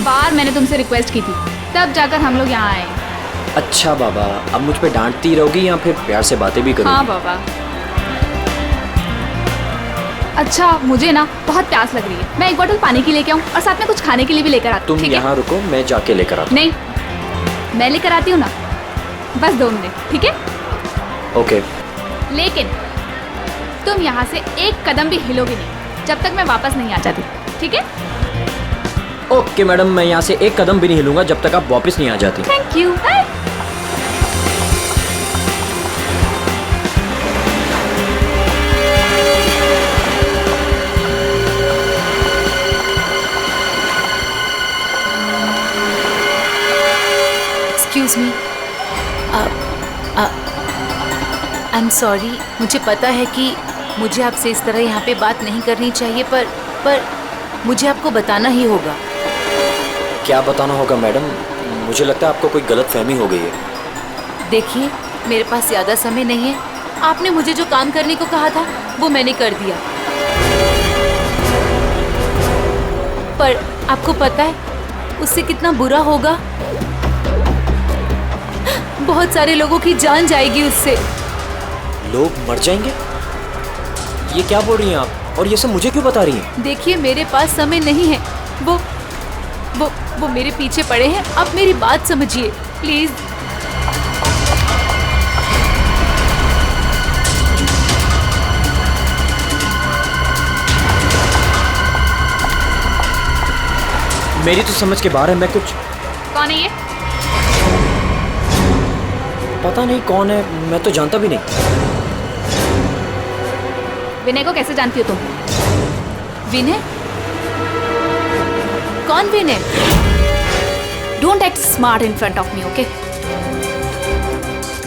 बार मैंने तुमसे रिक्वेस्ट की थी, तब जाकर हम लोग यहाँ आए। अच्छा बाबा, अब मुझ पे डांटती रहोगी या फिर प्यार से बातें भी करोगी? हाँ बाबा। अच्छा, मुझे ना बहुत प्यास लग रही है, मैं एक बोतल पानी की लेके आऊँ और साथ में कुछ खाने के लिए भी लेकर आती हूँ। तुम यहाँ रुको, मैं जाके लेकर आता हूँ। नहीं, मैं लेकर आती हूँ ना, बस 2 मिनट, ठीक है? ओके। लेकिन तुम यहाँ से एक कदम भी हिलोगे नहीं जब तक मैं वापस नहीं आ जाती, ठीक है? ओके मैडम, मैं यहाँ से एक कदम भी नहीं हिलूंगा जब तक आप वापस नहीं आ जाती। Thank you. Excuse me, I am sorry. मुझे पता है कि मुझे आपसे इस तरह यहाँ पे बात नहीं करनी चाहिए, पर मुझे आपको बताना ही होगा। क्या बताना होगा मैडम? मुझे लगता है आपको कोई गलतफहमी हो गई है। देखिए, मेरे पास ज़्यादा समय नहीं है। आपने मुझे जो काम करने को कहा था वो मैंने कर दिया, पर आपको पता है उससे कितना बुरा होगा? बहुत सारे लोगों की जान जाएगी उससे। लोग मर जाएंगे? ये क्या बोल रही हैं आप? और ये सब मुझे क्यों बता रही हैं? देखिए, मेरे पास समय नहीं है। वो मेरे पीछे पड़े हैं। आप मेरी बात समझिए प्लीज। मेरी तो समझ के बाहर है। मैं कुछ... कौन है ये? पता नहीं कौन है, मैं तो जानता भी नहीं। विनय को कैसे जानती हो तुम? विनय? कौन Vinay? Don't act smart in front of me, okay?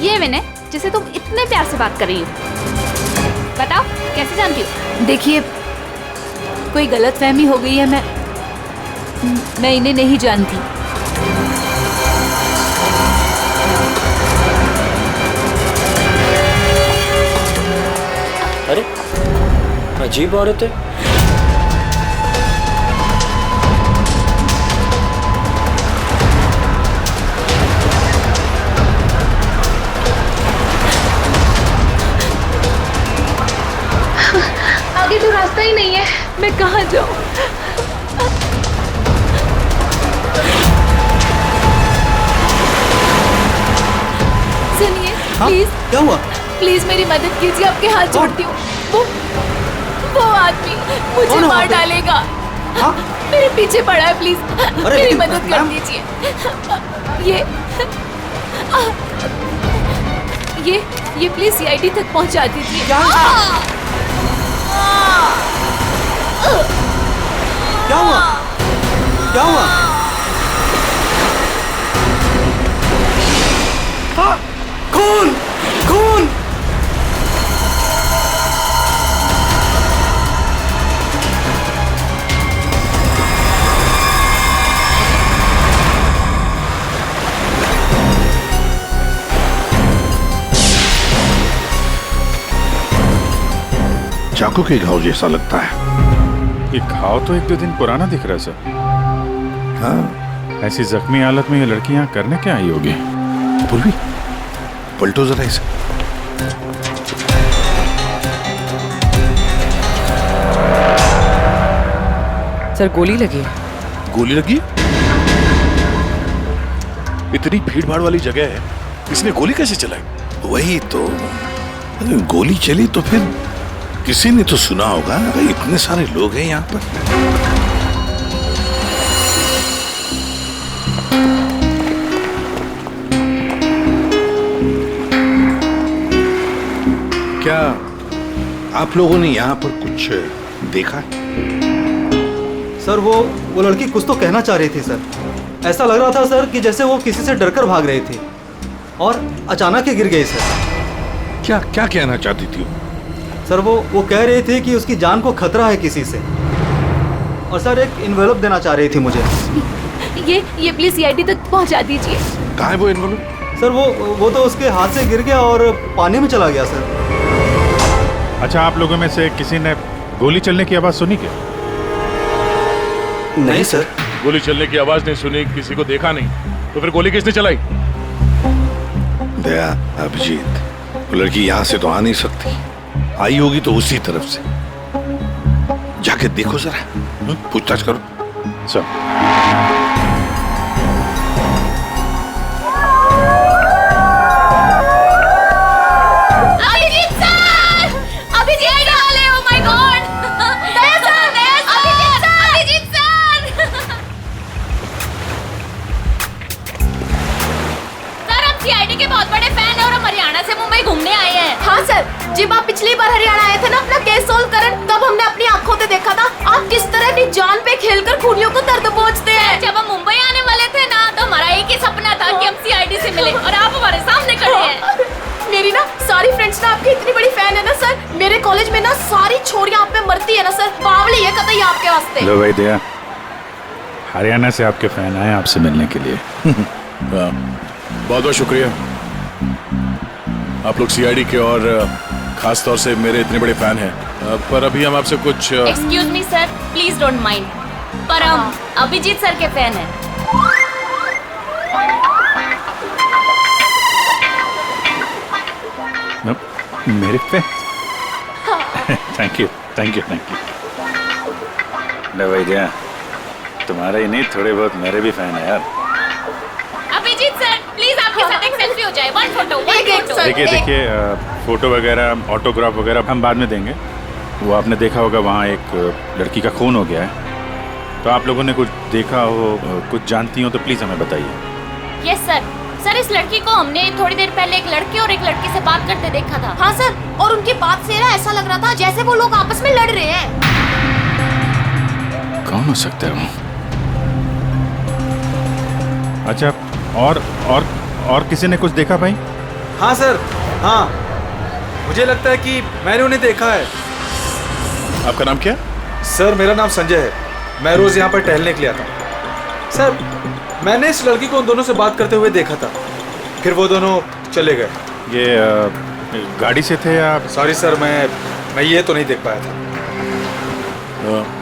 ये विनय जिसे तुम इतने प्यार से बात कर रही हो, बताओ कैसे जानती हो? देखिए, कोई गलतफहमी हो गई है। मैं इन्हें नहीं जानती। अरे, अजीब औरत है। आगे तो रास्ता ही नहीं है, मैं कहाँ जाऊँ? सुनिए, प्लीज। क्या हुआ? प्लीज मेरी मदद कीजिए, आपके हाथ जोड़ती हूँ। वो आदमी मुझे मार डालेगा। हाँ? मेरे पीछे पड़ा है, प्लीज मेरी लेकिन मदद कर दीजिए। ये प्लीज सीआईडी तक पहुंचा दीजिए। क्या हुआ? क्या हुआ? हाँ, खून! खून! चाकू के घाव जैसा लगता है। ये घाव तो 1-2 दिन पुराना दिख रहा है सर। हाँ, ऐसी जख्मी हालत में ये लड़की यहाँ करने क्या आई होगी? पूर्वी, पलटो जरा इसे। सर, गोली लगी। गोली लगी? इतनी भीड़ भाड़ वाली जगह है, इसने गोली कैसे चलाई? वही तो, अगर गोली चली तो फिर किसी ने तो सुना होगा। अरे इतने सारे लोग हैं यहाँ पर। क्या आप लोगों ने यहाँ पर कुछ देखा? सर, वो लड़की कुछ तो कहना चाह रही थी सर। ऐसा लग रहा था सर कि जैसे वो किसी से डरकर भाग रही थी और अचानक ही गिर गई सर। क्या क्या कहना चाहती थी सर, वो कह रही थी कि उसकी जान को खतरा है किसी से, और सर एक इन्वेलप देना चाह रही थी मुझे। ये प्लीज सीआईडी तक पहुंचा दीजिए। कहाँ है वो इन्वेलप? सर, वो तो उसके हाथ से गिर गया और पानी में चला गया सर। अच्छा, आप लोगों में से किसी ने गोली चलने की आवाज सुनी क्या? नहीं सर। गोली चलने की आवाज नहीं सुनी, किसी को देखा नहीं, तो फिर गोली किसने चलाई? दया, अभिजीत, वो लड़की यहाँ से तो आ नहीं सकती, आई होगी तो उसी तरफ से। जाके देखो जरा, पूछताछ करो। अभिजीत सर! अभिजीत वाले, oh my God! Daya sir! Abhijeet sir! Abhijeet sir! Sir, हम सीआईडी के बहुत बड़े फैन हैं और हम हरियाणा से मुंबई घूमने आए हैं। हाँ सर, जब आप पिछली बार हरियाणा आए थे ना अपना केस सोल्व करने, तब हमने अपनी आंखों से देखा था आप किस तरह अपनी जान पे खेलकर खूनियों को दर्द पहुंचते हैं। जब हम मुंबई आने वाले थे ना, तो हमारा एक ही सपना था कि हम सीआईडी से मिले, और आप हमारे सामने खड़े हैं। मेरी ना सारी फ्रेंड्स ना आपकी इतनी बड़ी फैन है ना सर, मेरे कॉलेज में ना सारी छोरियां आप पे मरती है ना सर, बावली है कतई आपके वास्ते। लो भाई दया, हरियाणा से आपके फैन आए आपसे मिलने के लिए। बहुत बहुत शुक्रिया, आप लोग सीआईडी के और खास तौर से मेरे इतने बड़े फैन हैं। पर अभी हम आपसे कुछ excuse me sir, please don't mind, पर हम अभिजीत सर के फैन हैं। मेरे fan? Thank you thank you thank you. लो भाई दया, तुम्हारे ही नहीं थोड़े बहुत मेरे भी फैन है यार। अभिजीत सर, प्लीज आपके साथ एक सेल्फी हो जाए, वन फोटो। देखिए फोटो वगैरह, ऑटोग्राफ वगैरह हम बाद में देंगे। वो आपने देखा होगा वहाँ एक लड़की का खून हो गया है, तो आप लोगों ने कुछ देखा हो, कुछ जानती हो तो प्लीज़ हमें बताइए। Yes sir. सर, इस लड़की को हमने थोड़ी देर पहले एक लड़के और एक लड़की से बात करते देखा था। हाँ सर, और उनकी बात से ना ऐसा लग रहा था जैसे वो लोग आपस में लड़ रहे हैं। कौन हो सकता है वो? अच्छा, और किसी ने कुछ देखा भाई? हाँ सर, हाँ, मुझे लगता है कि मैंने उन्हें देखा है। आपका नाम क्या? सर मेरा नाम संजय है, मैं रोज यहाँ पर टहलने के लिए आता हूँ। सर मैंने इस लड़की को उन दोनों से बात करते हुए देखा था, फिर वो दोनों चले गए। ये गाड़ी से थे या? सॉरी सर, मैं ये तो नहीं देख पाया था।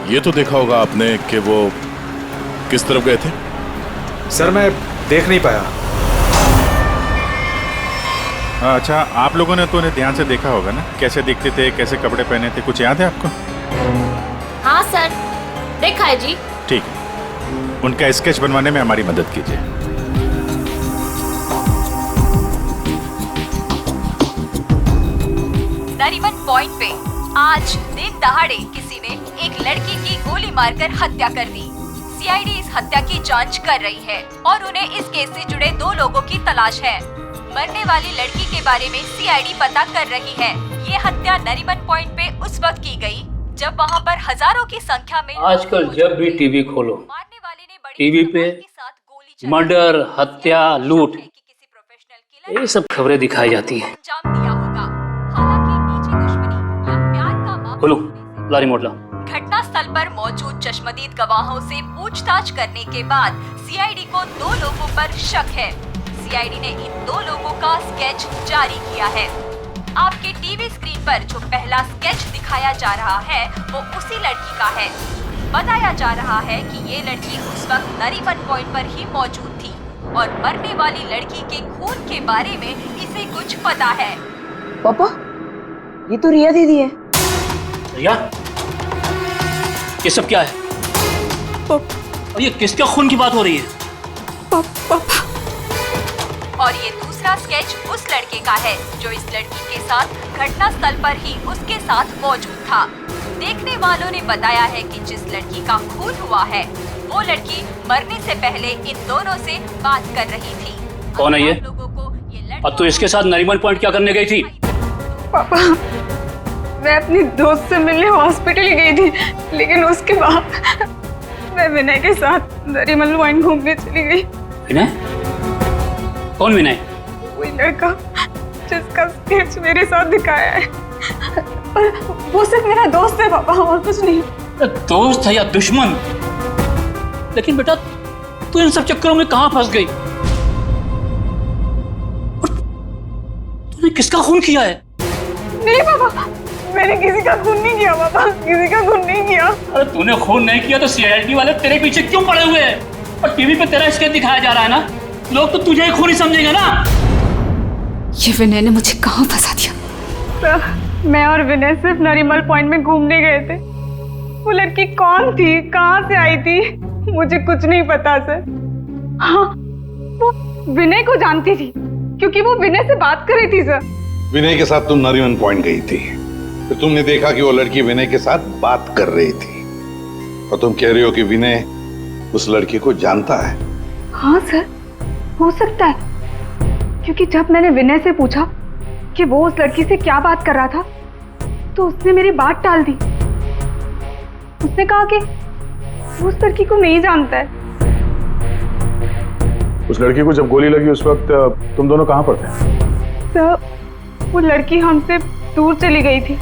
ये तो देखा होगा आपने कि वो किस तरफ गए थे? सर मैं देख नहीं पाया। अच्छा, आप लोगों ने तो उन्हें ध्यान से देखा होगा ना, कैसे दिखते थे, कैसे कपड़े पहने थे, कुछ याद है आपको? हाँ सर, देखा है जी। ठीक है, उनका स्केच बनवाने में हमारी मदद कीजिए। नरीमन पॉइंट पे आज दिन दहाड़े किसी ने एक लड़की की गोली मारकर हत्या कर दी। सीआईडी इस हत्या की जांच कर रही है और उन्हें इस केस से जुड़े 2 लोगों की तलाश है। मरने वाली लड़की के बारे में सीआईडी पता कर रही है। ये हत्या नरीमन पॉइंट पे उस वक्त की गई जब वहाँ पर हजारों की संख्या में आजकल जब भी टीवी खोलो, मारने वाले ने बड़ी टीवी पे मर्डर, हत्या, लूट, ये सब खबरें दिखाई जाती हैं। अंजाम दिया होगा। हालांकि निजी दुश्मनी या प्यार का मामला खोलो, लारी मोटला। घटना स्थल पर मौजूद चश्मदीद गवाहों से पूछताछ करने के बाद सीआईडी को 2 लोगों पर शक है। सीआईडी ने इन 2 लोगों का स्केच जारी किया है। आपके टीवी स्क्रीन पर जो पहला स्केच दिखाया जा रहा है वो उसी लड़की का है। बताया जा रहा है कि ये लड़की उस वक्त नरीमन पॉइंट पर ही मौजूद थी और मरने वाली लड़की के खून के बारे में इसे कुछ पता है। पापा, ये तो रिया दीदी है। रिया, ये सब क्या है? और ये किसके खून की बात हो रही है? और ये दूसरा स्केच उस लड़के का है जो इस लड़की के साथ घटना स्थल पर ही उसके साथ मौजूद था। देखने वालों ने बताया है कि जिस लड़की का खून हुआ है वो लड़की मरने से पहले इन दोनों से बात कर रही थी। कौन है ये? लोगों को ये और तू इसके साथ नरीमन पॉइंट क्या करने गई थी? पापा, मैं अपनी दोस्त से मिलने हॉस्पिटल गई थी, लेकिन उसके बाद मैं विनय के साथ नरीमन पॉइंट घूमने चली गई। विनय? कौन विनय? वही लड़का जिसका स्केच मेरे साथ दिखाया है, और वो सिर्फ मेरा दोस्त है पापा, और कुछ नहीं। दोस्त है या दुश्मन? लेकिन बेटा, तू इन सब चक्करों में कहां फंस गई? तूने किसका खून किया है? नहीं पापा, मैंने किसी का खून नहीं किया पापा, किसी का खून नहीं किया। अरे तूने खून नहीं किया तो सीआईडी वाले तेरे पीछे क्यों पड़े हुए हैं? और टीवी पे तेरा स्केच दिखाया जा रहा है ना, लोग तो तुझे ही खूनी समझेंगे ना। ये विनय ने मुझे कहाँ फंसा दिया? सर, मैं और विनय सिर्फ नरीमल पॉइंट में घूमने गए थे। वो लड़की कौन थी, कहाँ से आई थी, मुझे कुछ नहीं पता सर। हाँ, वो विनय को जानती थी क्योंकि वो विनय से बात कर रही थी सर। विनय के साथ तुम नरीमन पॉइंट गई थी, फिर तुमने देखा कि वो लड़की विनय के साथ बात कर रही थी, और तुम कह रही हो कि विनय उस लड़की को जानता है। हाँ सर, हो सकता है, क्योंकि जब मैंने विनय से पूछा कि वो उस लड़की से क्या बात कर रहा था तो उसने मेरी बात टाल दी। उसने कहा कि वो उस लड़की को नहीं जानता है। उस लड़की को जब गोली लगी उस वक्त तुम दोनों कहाँ पर थे? सर, वो लड़की हमसे दूर चली गई थी।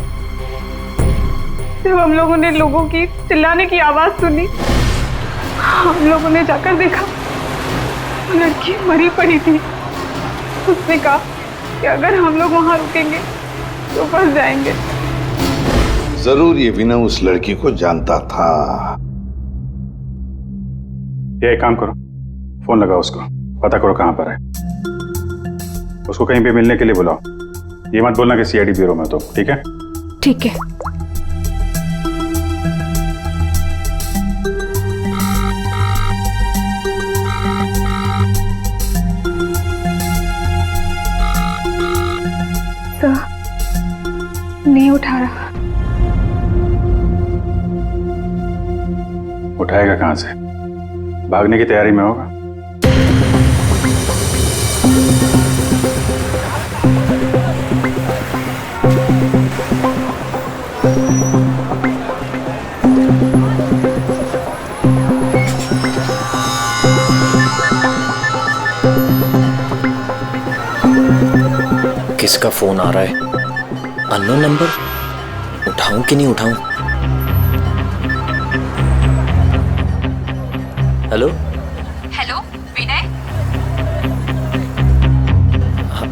जब हम लोगों ने लोगों की चिल्लाने की आवाज सुनी, हम लोगों ने जाकर देखा वो लड़की मरी पड़ी थी। उसने कहा कि अगर हम लोग वहां रुकेंगे तो फंस जाएंगे। जरूर ये विनय उस लड़की को जानता था। ये एक काम करो, फोन लगाओ उसको, पता करो कहाँ पर है। उसको कहीं पे मिलने के लिए बुलाओ। ये मत बोलना कि सीआईडी ब्यूरो में तो, ठीक है? ठीक है। सर, नहीं उठा रहा। उठाएगा कहाँ से? भागने की तैयारी में होगा। किसका फोन आ रहा है? Unknown number? उठाऊं कि नहीं उठाऊं? हेलो? हेलो विनय।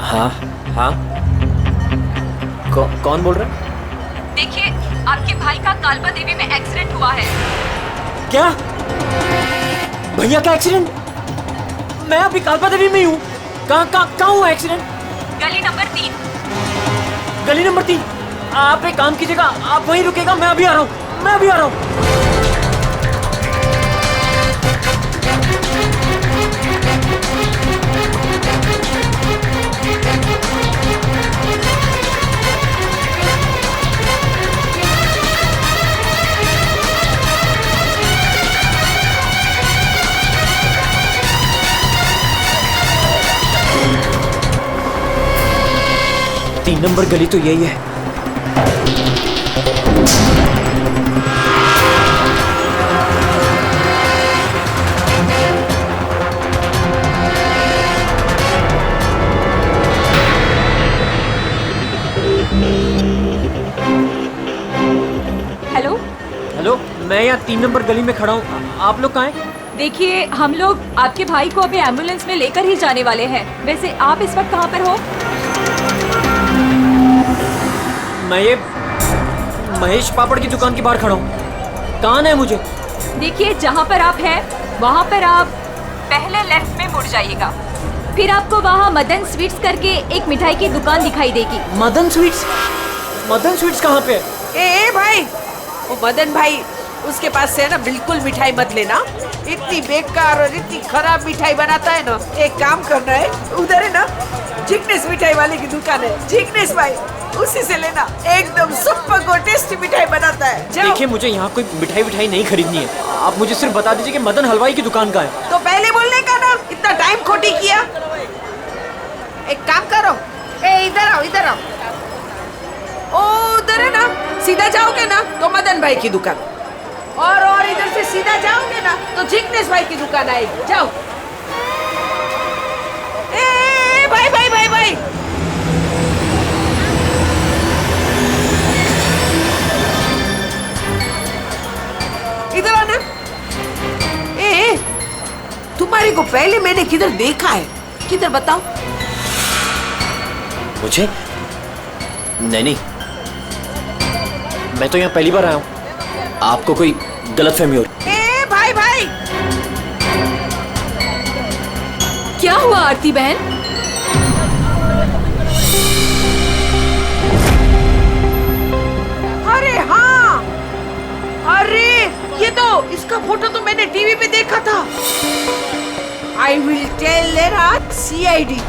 हाँ हाँ, कौन बोल रहा है? देखिए, आपके भाई का कालबा देवी में एक्सीडेंट हुआ है। क्या? भैया का एक्सीडेंट? मैं अभी कालबा देवी में ही हूँ। कहाँ हुआ एक्सीडेंट? गली नंबर 3। गली नंबर 3? आप एक काम कीजिएगा, आप वहीं रुकेगा, मैं अभी आ रहा हूँ, मैं अभी आ रहा हूँ। तीन नंबर गली तो यही है। हेलो हेलो, मैं यहाँ 3 नंबर गली में खड़ा हूँ। आप लोग कहाँ हैं? देखिए, हम लोग आपके भाई को अभी एम्बुलेंस में लेकर ही जाने वाले हैं। वैसे आप इस वक्त कहाँ पर हो? मैं ये महेश पापड़ की दुकान के बाहर खड़ा हूँ। कहाँ है मुझे? देखिए, जहाँ पर आप हैं वहाँ पर आप पहले लेफ्ट में मुड़ जाइएगा, फिर आपको वहाँ मदन स्वीट्स करके एक मिठाई की दुकान दिखाई देगी। मदन स्वीट्स? मदन स्वीट्स कहाँ पे है? ए भाई, वो मदन भाई, उसके पास से है ना बिल्कुल मिठाई मत लेना। इतनी बेकार और इतनी खराब मिठाई बनाता है ना। एक काम करना है, उधर है ना जिग्नेश मिठाई वाले की दुकान है, जिग्नेश भाई, उसी से लेना। एकदम सुपर और टेस्टी मिठाई बनाता है। देखिए, मुझे यहाँ कोई मिठाई नहीं खरीदनी है। आप मुझे सिर्फ बता दीजिए कि मदन हलवाई की दुकान कहाँ है। तो पहले बोलने का ना, इतना टाइम खोटी किया। एक काम करो, इधर आओ, इधर आओ। ओ उधर है ना, सीधा जाओगे ना तो मदन भाई की दुकान, और इधर से सीधा जाओगे ना तो जिग्नेश भाई की दुकान आएगी। जाओ। भाई भाई भाई भाई, इधर आना। तुम्हारे को पहले मैंने किधर देखा है? किधर बताओ मुझे? नहीं, मैं तो यहाँ पहली बार आया हूँ। आपको कोई गलतफहमी हो रही। ए भाई भाई, क्या हुआ आरती बहन? अरे हाँ, अरे ये तो, इसका फोटो तो मैंने टीवी पे देखा था। आई विल टेल देरा CID।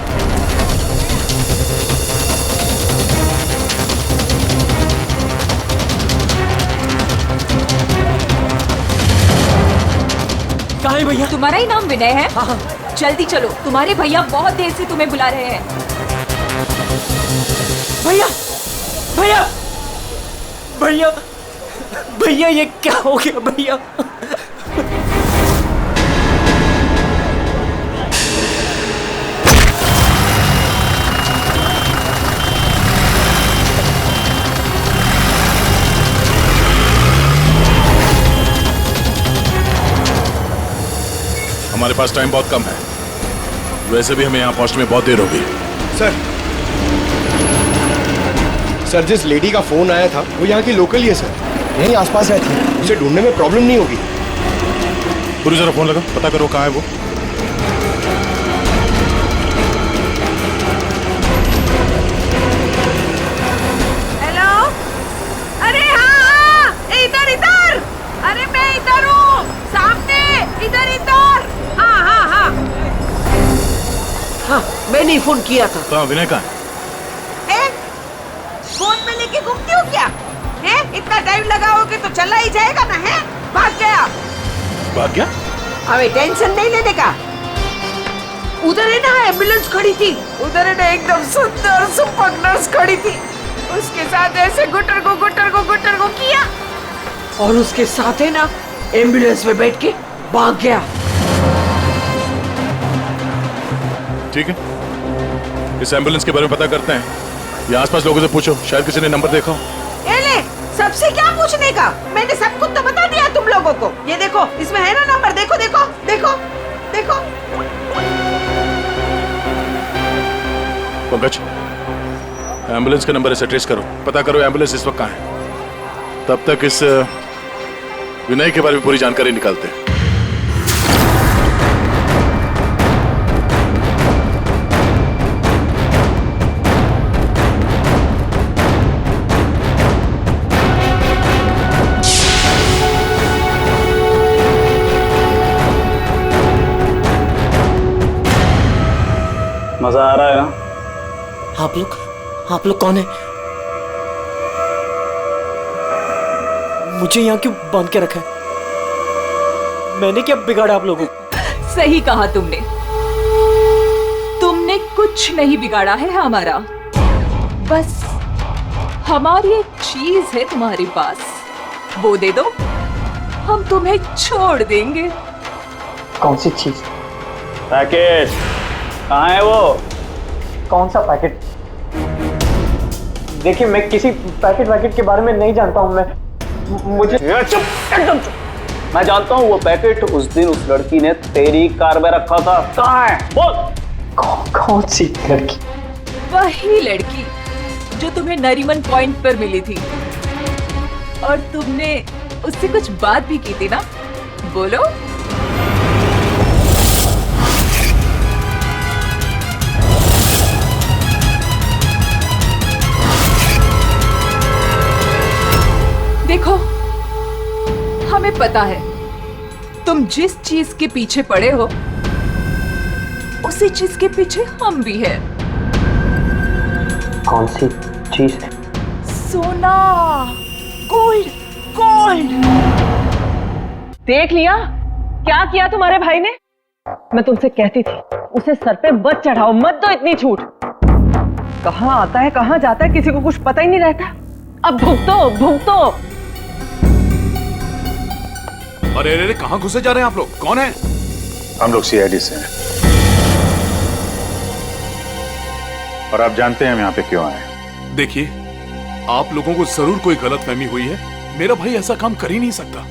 कहाँ है भैया? तुम्हारा ही नाम विनय है? हाँ हाँ। जल्दी चलो, तुम्हारे भैया बहुत देर से तुम्हें बुला रहे हैं। भैया भैया भैया भैया, ये क्या हो गया भैया? हमारे पास टाइम बहुत कम है, वैसे भी हमें यहाँ पहुँचने में बहुत देर होगी। सर, जिस लेडी का फोन आया था वो यहाँ की लोकल ही है सर, यहीं आसपास रहती है, उसे ढूंढने में प्रॉब्लम नहीं होगी। पूरी जरा फोन लगा, पता करो कहाँ है वो। हेलो, अरे हाँ, इधर इधर, अरे मैं इधर हूँ, सामने, इधर इधर। हाँ हाँ हाँ हाँ, मैंने ही फोन किया था। तो विनय कहाँ है? फोन में लेके घूमती हो क्या? है? इतना टाइम लगाओगे तो चला ही जाएगा ना, है? भाग गया। भाग गया? अबे टेंशन नहीं लेने का। उधर है ना एम्बुलेंस खड़ी थी, उधर है ना एकदम सुंदर सुपर नर्स खड़ी थी, उसके साथ ऐसे गुटर को किया और उसके साथ है ना एम्बुलेंस में बैठ के भाग गया। ठीक है, इस एम्बुलेंस के बारे में पता करते हैं। ये आसपास लोगों से पूछो, शायद किसी ने नंबर देखा हो। ले, सबसे क्या पूछने का? मैंने सब कुछ तो बता दिया तुम लोगों को। ये देखो, इसमें है ना नंबर, देखो देखो देखो देखो। पंकज, एम्बुलेंस का नंबर इसे ट्रेस करो, पता करो एम्बुलेंस इस वक्त कहाँ है। तब तक इस विनय के बारे में पूरी जानकारी निकालते हैं। मजा आ रहा है ना? आप लोग कौन है? मुझे यहाँ क्यों बांध के रखा है? मैंने क्या बिगाड़ा आप लोगों को? सही कहा तुमने कुछ नहीं बिगाड़ा है हमारा। बस हमारी एक चीज है तुम्हारे पास, वो दे दो, हम तुम्हें छोड़ देंगे। कौन सी चीज? पैकेट कहाँ है वो? कौन सा पैकेट? देखिए, मैं किसी पैकेट के बारे में नहीं जानता हूँ। मुझे चुप, एकदम चुप। मैं जानता हूँ वो पैकेट उस दिन उस लड़की ने तेरी कार में रखा था। कहाँ है बोल? कौन सी लड़की? वही लड़की जो तुम्हें नरीमन पॉइंट पर मिली थी और तुमने उससे कुछ बात भी की थी ना, बोलो। देखो, हमें पता है तुम जिस चीज के पीछे पड़े हो उसी चीज के पीछे हम भी हैं। कौन सी चीज? सोना, गोल्ड, गोल्ड। देख लिया क्या किया तुम्हारे भाई ने? मैं तुमसे कहती थी उसे सर पे मत चढ़ाओ, मत दो इतनी छूट। कहाँ आता है कहाँ जाता है किसी को कुछ पता ही नहीं रहता। अब भुगतो भुगतो। अरे अरे कहाँ घुसे जा रहे हैं आप लोग? कौन है? हम लोग CID से हैं और आप जानते हैं हम यहाँ पे क्यों आए। देखिए, आप लोगों को जरूर कोई गलतफहमी हुई है। मेरा भाई ऐसा काम कर ही नहीं सकता।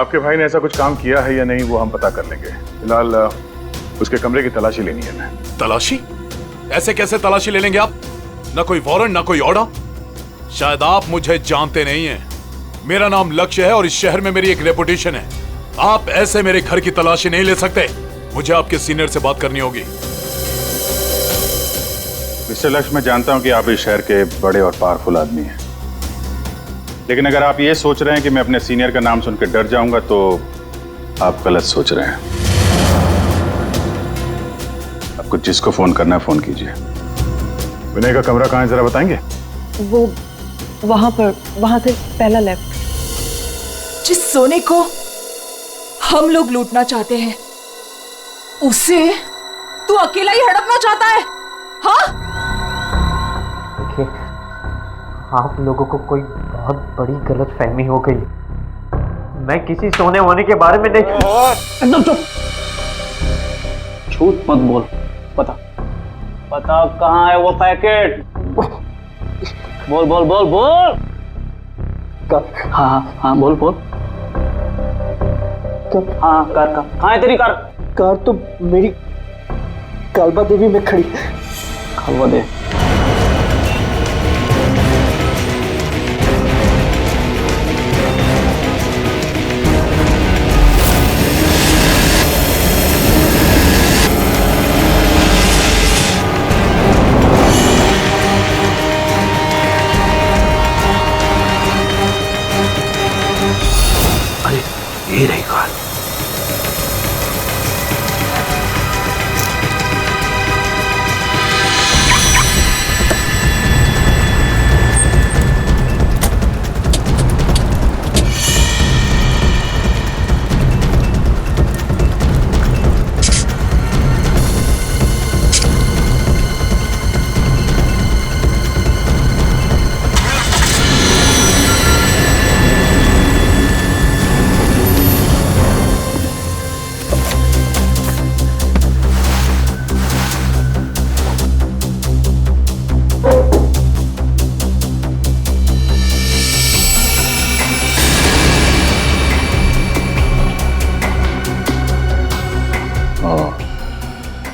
आपके भाई ने ऐसा कुछ काम किया है या नहीं वो हम पता कर लेंगे। फिलहाल उसके कमरे की तलाशी लेनी है। मैं तलाशी? ऐसे कैसे तलाशी ले लेंगे आप? ना कोई वारंट ना कोई ऑर्डर। शायद आप मुझे जानते नहीं हैं। मेरा नाम लक्ष्य है और इस शहर में मेरी एक रेपुटेशन है। आप ऐसे मेरे घर की तलाशी नहीं ले सकते। मुझे आपके सीनियर से बात करनी होगी। मिस्टर लक्ष्य, मैं जानता हूं कि आप इस शहर के बड़े और पावरफुल आदमी हैं, लेकिन अगर आप ये सोच रहे हैं कि मैं अपने सीनियर का नाम सुनकर डर जाऊंगा तो आप गलत सोच रहे हैं। आपको जिसको फोन करना है फोन कीजिए। विनय का कमरा कहाँ है जरा बताएंगे? वो वहां पर, वहां से पहला लेफ्ट। जिस सोने को हम लोग लूटना चाहते हैं उसे तू अकेला ही हड़पना चाहता है? हाँ? देखिए, आप लोगों को कोई बहुत बड़ी गलतफहमी हो गई। मैं किसी सोने वोने के बारे में नहीं। एकदम चुप, झूठ मत बोल। पता कहाँ है वो पैकेट? बोल बोल बोल बोल। हाँ बोल बोल। हाँ कार कहाँ है तेरी कार? कार तो मेरी कालबा देवी में खड़ी। कालबा देवी? ये रही कार।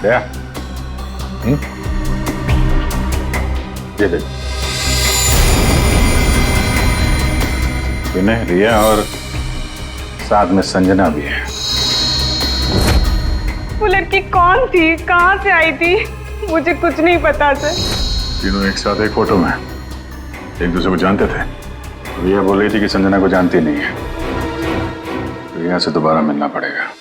दया, ये देख, विनय, रिया और साथ में संजना भी है। वो लड़की कौन थी, कहाँ से आई थी? मुझे कुछ नहीं पता सर। तीनों एक साथ एक फोटो में एक दूसरे को जानते थे। रिया बोल रही थी कि संजना को जानती नहीं है। रिया से दोबारा मिलना पड़ेगा।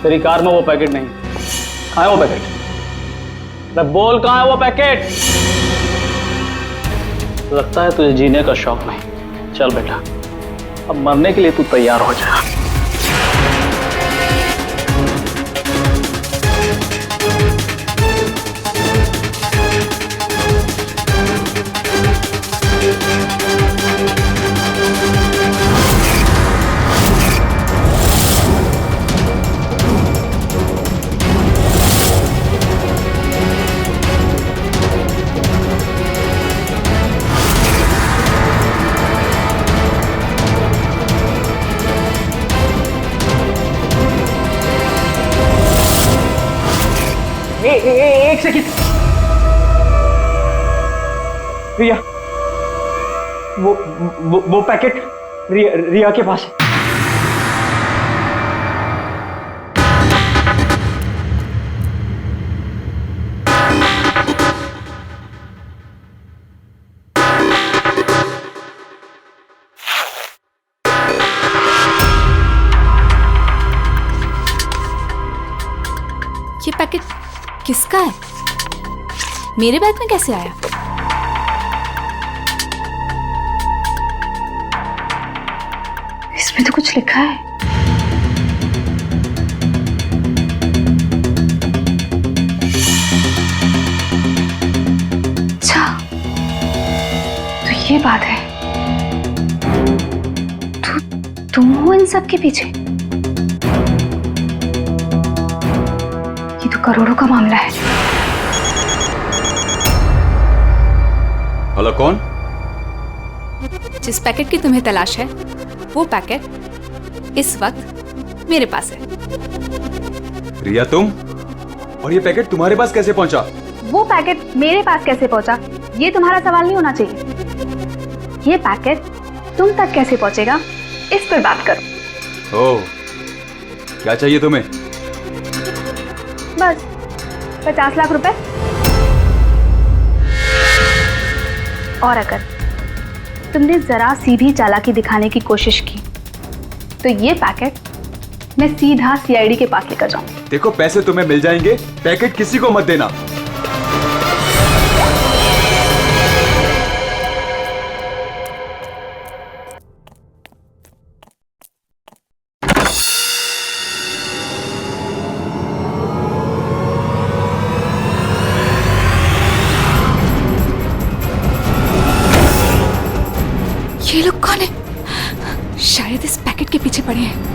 तेरी कार में वो पैकेट नहीं। कहाँ है वो पैकेट? अरे बोल, कहाँ है वो पैकेट? लगता है तुझे जीने का शौक नहीं। चल बेटा, अब मरने के लिए तू तैयार हो जा। एक सेकंड, रिया, वो पैकेट रिया के पास है। ये पैकेट किसका है? मेरे बैग में कैसे आया? इसमें तो कुछ लिखा है। अच्छा, बात है, तुम हो इन सब के पीछे? ये तो करोड़ों का मामला है। हेलो, कौन? जिस पैकेट की तुम्हें तलाश है वो पैकेट इस वक्त मेरे पास है। रिया, तुम? और ये पैकेट तुम्हारे पास कैसे पहुंचा? वो पैकेट मेरे पास कैसे पहुंचा ये तुम्हारा सवाल नहीं होना चाहिए। ये पैकेट तुम तक कैसे पहुंचेगा इस पर बात करो। ओह, क्या चाहिए तुम्हें? बस 50 लाख रुपए। और अगर तुमने जरा सी भी चालाकी दिखाने की कोशिश की तो ये पैकेट मैं सीधा सीआईडी के पास लेकर जाऊं। देखो, पैसे तुम्हें मिल जाएंगे, पैकेट किसी को मत देना। ये लोग कौन है? शायद इस पैकेट के पीछे पड़े हैं।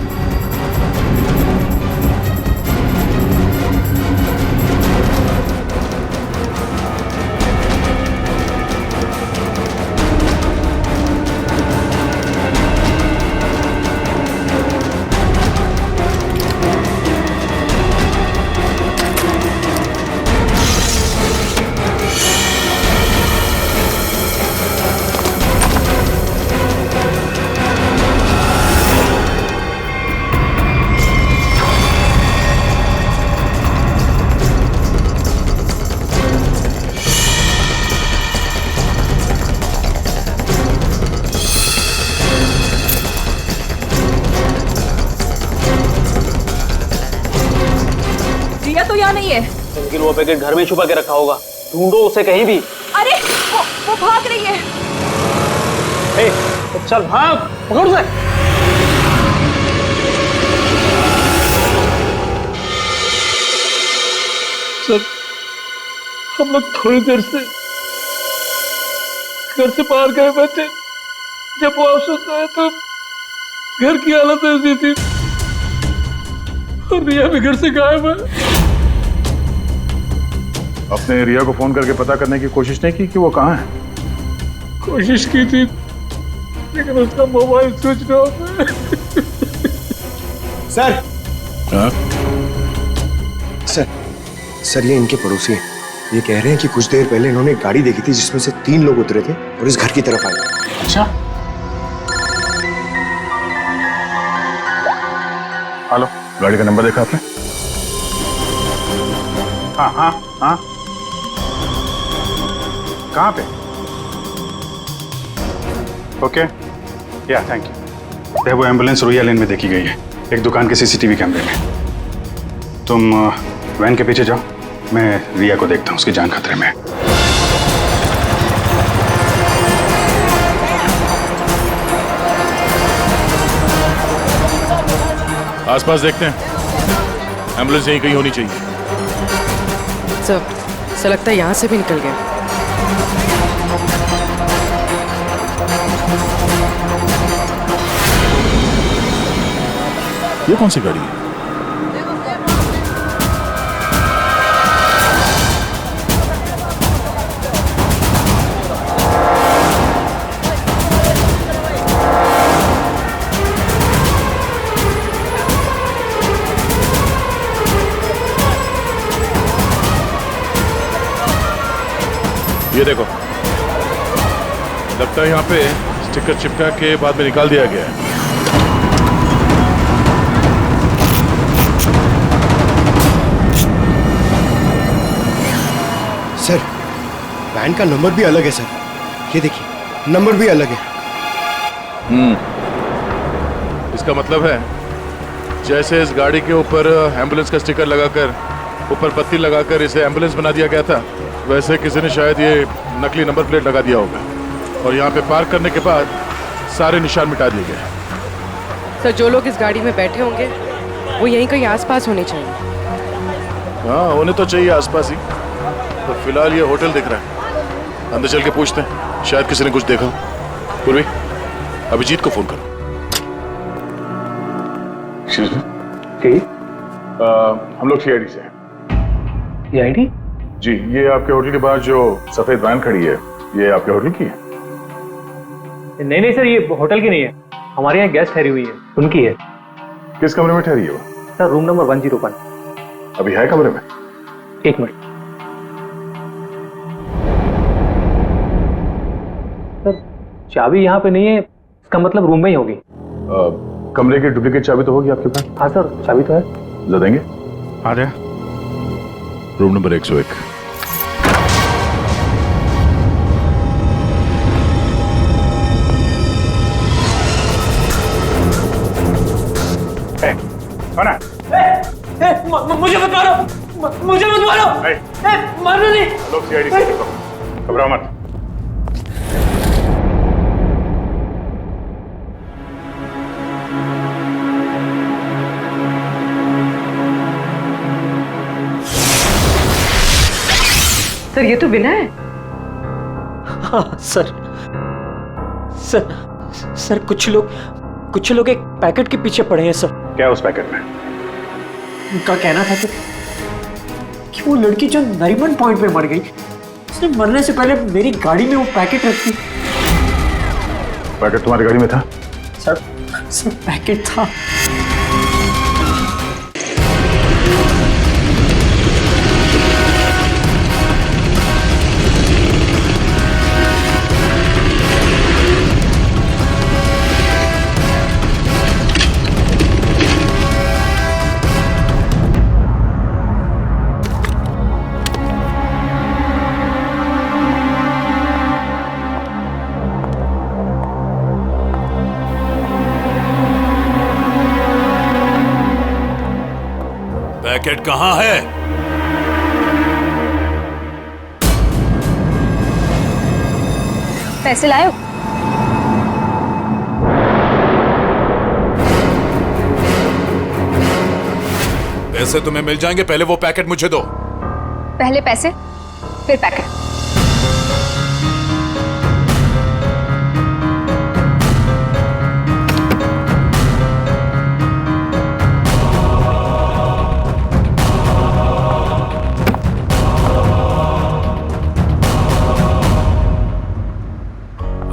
तो यहाँ नहीं है। लेकिन वो पैकेट घर में छुपा के रखा होगा, ढूंढो उसे कहीं भी। अरे वो भाग रही है। ए, तो चल भाग, पकड़ उसे। सर, हम लोग थोड़ी देर से घर से बाहर गए बैठे, जब वापस आए तो घर की हालत ऐसी थी और रिया भी घर से गायब है। आपने रिया को फोन करके पता करने की कोशिश नहीं की कि वो कहाँ है? कोशिश की थी लेकिन उसका मोबाइल स्विच ऑफ है। सर, सर ये इनके पड़ोसी हैं। ये कह रहे हैं कि कुछ देर पहले इन्होंने एक गाड़ी देखी थी जिसमें से 3 लोग उतरे थे और इस घर की तरफ आए। अच्छा, हेलो, गाड़ी का नंबर देखा आपने? हाँ हाँ हाँ, कहाँ पे? ओके, या थैंक यू। वो एम्बुलेंस रोया लेन में देखी गई है, एक दुकान के सीसीटीवी कैमरे में। तुम वैन के पीछे जाओ, मैं रिया को देखता हूँ, उसकी जान खतरे में है। आसपास देखते हैं, एम्बुलेंस यहीं कहीं होनी चाहिए। सर लगता है यहाँ से भी निकल गया। ये कौन सी गाड़ी है? ये देखो, लगता है यहाँ पे स्टिकर चिपका के बाद में निकाल दिया गया है। सर, वैन का नंबर भी अलग है सर। ये देखिए, नंबर भी अलग है। इसका मतलब है जैसे इस गाड़ी के ऊपर एम्बुलेंस का स्टिकर लगाकर ऊपर पत्ती लगाकर इसे एम्बुलेंस बना दिया गया था, वैसे किसी ने शायद ये नकली नंबर प्लेट लगा दिया होगा और यहाँ पे पार्क करने के बाद सारे निशान मिटा दिए गए। सर, जो लोग इस गाड़ी में बैठे होंगे वो यहीं कहीं आसपास होने चाहिए। हाँ, होने तो चाहिए आसपास ही। तो फिलहाल ये होटल दिख रहा है, अंदर चल के पूछते हैं, शायद किसी ने कुछ देखा। पूर्वी, अभिजीत को फोन करो। हम लोग सीआईडी से हैं। सीआईडी? जी, ये आपके होटल के बाहर जो सफेद वैन खड़ी है, ये आपके होटल की है? नहीं नहीं सर, ये होटल की नहीं है, हमारे यहाँ गेस्ट ठहरी हुई है, उनकी है। किस कमरे में ठहरी है वो? Sir room number 101। अभी है कमरे में? एक मिनट सर, चाबी यहाँ पे नहीं है, इसका मतलब रूम में ही होगी। कमरे की डुप्लीकेट चाबी तो होगी आपके पास? हाँ सर, चाबी तो है। ला देंगे? आ जाए। Room number 101। कौन है? मुझे मत मारो, मुझे मत मारो, मारो नहीं। लोग सीआईडी से घबराओ मत। सर ये तो विनय है। हाँ सर, सर कुछ लोग एक पैकेट के पीछे पड़े हैं सर। क्या उस पैकेट में? उनका कहना था कि वो लड़की जो नरीमन पॉइंट पे मर गई, उसने मरने से पहले मेरी गाड़ी में वो पैकेट रखी। पैकेट तुम्हारी गाड़ी में था? सर पैकेट था। पैकेट कहां है? पैसे लाए हो? पैसे तुम्हें मिल जाएंगे, पहले वो पैकेट मुझे दो। पहले पैसे फिर पैकेट।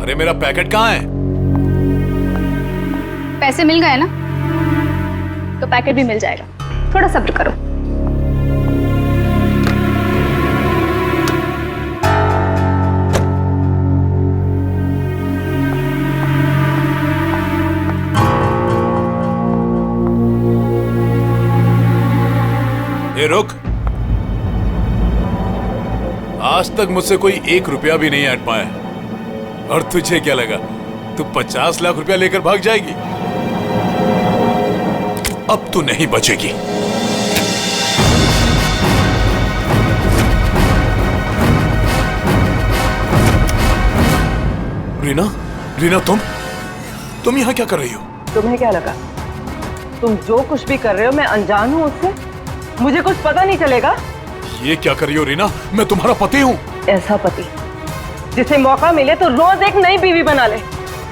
अरे मेरा पैकेट कहां है? पैसे मिल गए ना, तो पैकेट भी मिल जाएगा। थोड़ा सब्र करो। ए रुक, आज तक मुझसे कोई 1 रुपया भी नहीं ऐंठ पाया, और तुझे क्या लगा तू 50 लाख रुपया लेकर भाग जाएगी? अब तू नहीं बचेगी। रीना तुम यहाँ क्या कर रही हो? तुम्हें क्या लगा तुम जो कुछ भी कर रहे हो मैं अनजान हूँ उससे? मुझे कुछ पता नहीं चलेगा? ये क्या कर रही हो रीना? मैं तुम्हारा पति हूँ। ऐसा पति जिसे मौका मिले तो रोज एक नई बीवी बना ले।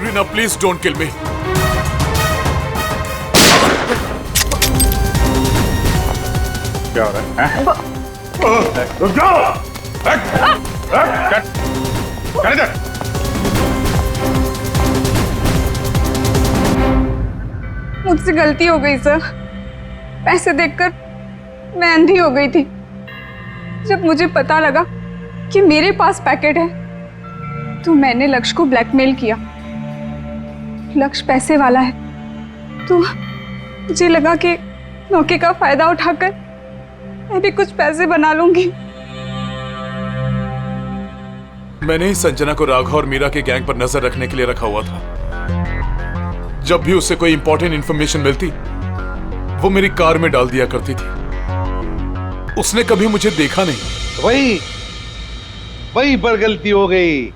रीना प्लीज डोंट किल मी। क्या हो रहा है? रुक जाओ! कर इधर! मुझसे गलती हो गई सर। पैसे देखकर मैं अंधी हो गई थी। जब मुझे पता लगा कि मेरे पास पैकेट है तो मैंने लक्ष्य को ब्लैकमेल किया। लक्ष्य पैसे वाला है तो मुझे लगा कि मौके का फायदा उठाकर मैं भी कुछ पैसे बना लूंगी। मैंने ही संजना को राघव और मीरा के गैंग पर नजर रखने के लिए रखा हुआ था। जब भी उसे कोई इंपॉर्टेंट इंफॉर्मेशन मिलती वो मेरी कार में डाल दिया करती थी। उसने कभी मुझे देखा नहीं। वही पर गलती हो गई।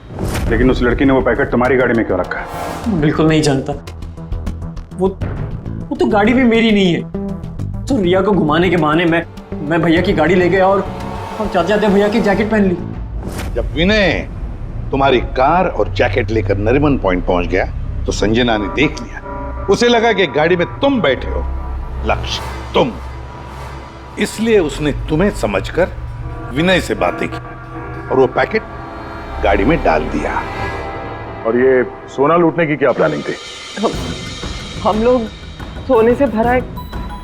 लेकिन उस लड़की ने वो पैकेट तुम्हारी गाड़ी में क्यों रखा है? बिल्कुल नहीं जानता। वो तो गाड़ी भी मेरी नहीं है। तो रिया को घुमाने के बहाने मैं भैया की गाड़ी ले गया और जाते जाते भैया की जैकेट पहन ली। जब विनय तुम्हारी कार और जैकेट लेकर नरीमन पॉइंट पहुंच गया तो संजना ने देख लिया। उसे लगा कि गाड़ी में तुम बैठे हो, लक्ष्य तुम, इसलिए उसने तुम्हें समझकर विनय से बातें की और वो पैकेट गाड़ी में डाल दिया। और ये सोना लूटने की क्या प्लानिंग थी? हम लोग सोने से भरा एक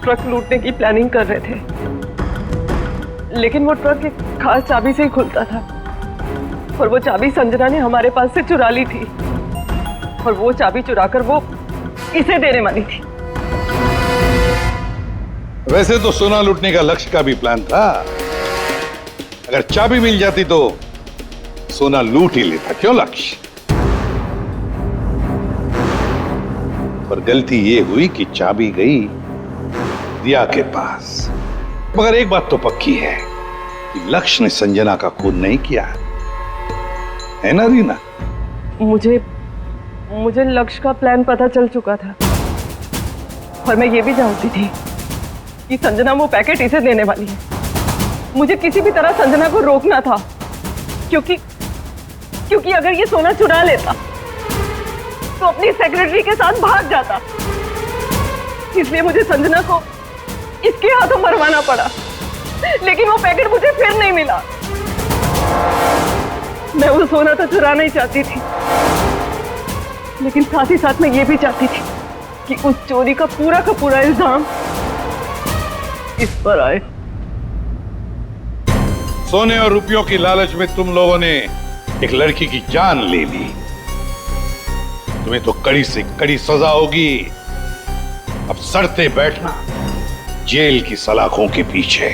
ट्रक लूटने की प्लानिंग कर रहे थे, लेकिन वो ट्रक एक खास चाबी से ही खुलता था और वो चाबी संजना ने हमारे पास से चुरा ली थी और वो चाबी चुराकर वो इसे देने वाली थी। वैसे तो सोना लूटने का लक्ष्य का भी प्लान था। अगर चाबी मिल जाती तो सोना लूट ही लेता, क्यों लक्ष्य? पर गलती ये हुई कि चाबी गई दिया के पास। मगर एक बात तो पक्की है कि लक्ष्य ने संजना का खून नहीं किया, है ना रीना? मुझे लक्ष्य का प्लान पता चल चुका था और मैं ये भी जानती थी कि संजना वो पैकेट इसे देने वाली है। मुझे किसी भी तरह संजना को रोकना था, क्योंकि अगर ये सोना चुरा लेता तो अपनी सेक्रेटरी के साथ भाग जाता। इसलिए मुझे संजना को इसके हाथों मरवाना पड़ा, लेकिन वो पैकेट मुझे फिर नहीं मिला। मैं वो सोना तो चुराना ही चाहती थी, लेकिन साथ ही साथ मैं ये भी चाहती थी कि उस चोरी का पूरा इल्जाम इस पर आए। सोने और रुपयों की लालच में तुम लोगों ने एक लड़की की जान ले ली। तुम्हें तो कड़ी से कड़ी सजा होगी। अब सड़ते बैठना जेल की सलाखों के पीछे।